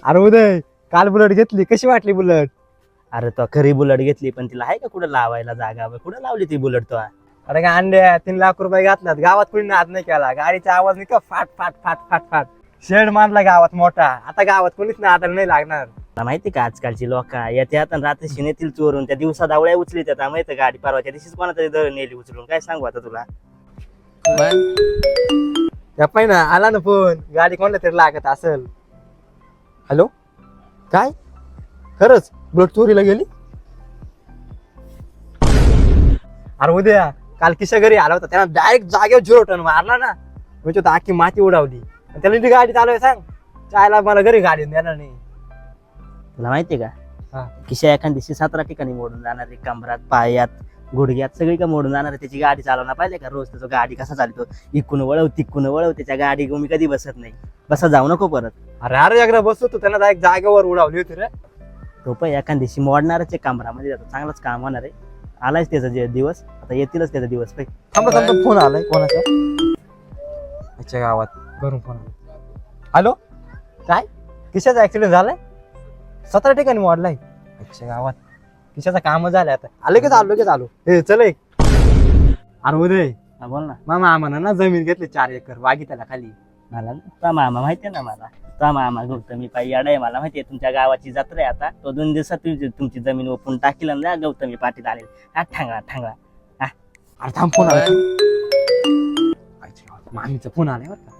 अरे उदय, काल बुलेट घेतली, कशी वाटली बुलेट? अरे तो खरी बुलेट घेतली, पण तिला आहे का कुठं लावायला जागा? कुठं लावली ती बुलेट तो? अरे का अंड्या, 3 लाख रुपये घातलात, गावात कुणी नाद नाही केला, गाडीचा आवाज नाही का फाट फाट फाट फाट फाट. शेड मारला गावात मोठा, आता गावात कोणीच नादाला नाही लागणार. तुला माहिती का आजकालची लोक येत्यात आणि रात्री नेतील चोरून, त्या दिवसा दावळ्या उचली त्यात माहिती गाडी परवाच्या दिवशीच कोणातरी दळ नेली उचलून. काय सांगू आता तुला? त्या पाहिजे ना, आला ना फोन, गाडी कोणत्या तरी लागत असेल. हॅलो, काय खरंच बुलेट चोरीला गेली? अरे उद्या, काल किशा घरी आला होता, त्यानं डायरेक्ट जागेवर 0 टन मारला ना, म्हणजे तो आखी माती उडावली. त्याला ती गाडी चालू सांग, चायला मला घरी गाडी देणार नाही. तुला माहितीये हा. का किशा एखाद दिवशी 17 ठिकाणी मोडून जाणार आहे, कमरात, पायात, गुडघ्यात, सगळी का मोडून जाणार आहे. त्याची गाडी चालवणार पाहिजे का? रोज त्याचा गाडी कसा चालतो, इकून वळव तिकून वळव, त्याच्या गाडी मी कधी बसत नाही. बसा जाऊ नको परत. अरे एकदा बसतो तू, त्यानं डायरेक्ट जागेवर उडावली होती रे. तो पण एखाद दिवशी मोडणारच आहे, कमरामध्ये जातो, चांगलंच काम होणार आहे. आलायच त्याचा दिवस, आता येतीलच त्याचा दिवस. थांबा फोन आलाय कोणाचा, अच्छा गावात घरून फोन आला. हॅलो, काय किशाचा ऍक्सिडेंट झालाय? 17 ठिकाणी मोडलाय. अच्छा गावात किशाचं काम झालंय, आता आले की चालू हे चल एक. अरे उदय, बोल ना. मामा आम्हाला ना जमीन घेतली 4 एकर वागी त्याला खाली. मला तुझा मामा माहितीये ना, मला तुझा मामा गौतमी पायी याड आहे, मला माहितीये. तुमच्या गावाची जत्रा आहे आता, तो 2 दिवसात तुमची जमीन ओपून टाकील ना गौतमी पाटील आले. हा ठांगळा ठांगळा. अरे थांब फोन आला, मामीचा फोन आलाय बरं का.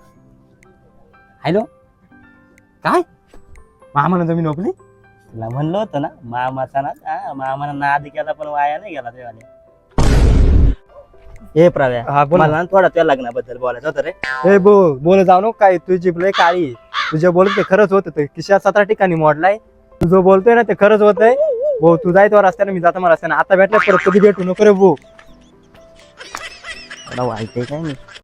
हॅलो, काय मामाला जमीन ओपली? तुला म्हणलं होतं ना मामाचा ना, मामाना नाद केला पण वाया नाही गेला तेव्हा. हे हा, प्रव्या, बोल मला ना थोडा त्या लग्नाबद्दल बोलायचं होतं रे. ए बोल जाऊ नको, काय तुझी लय काळी, तुझ्या बोलत ते खरंच होत. किशा 17 ठिकाणी मोडलाय, तू जो बोलतोय ना ते खरंच होतंय. भाऊ तू जायचं रस्त्याने, मी जातो मला रस्त्याने. आता भेटलं परत कधी भेटू नको रे भाऊ. वाईट आहे काय नाही.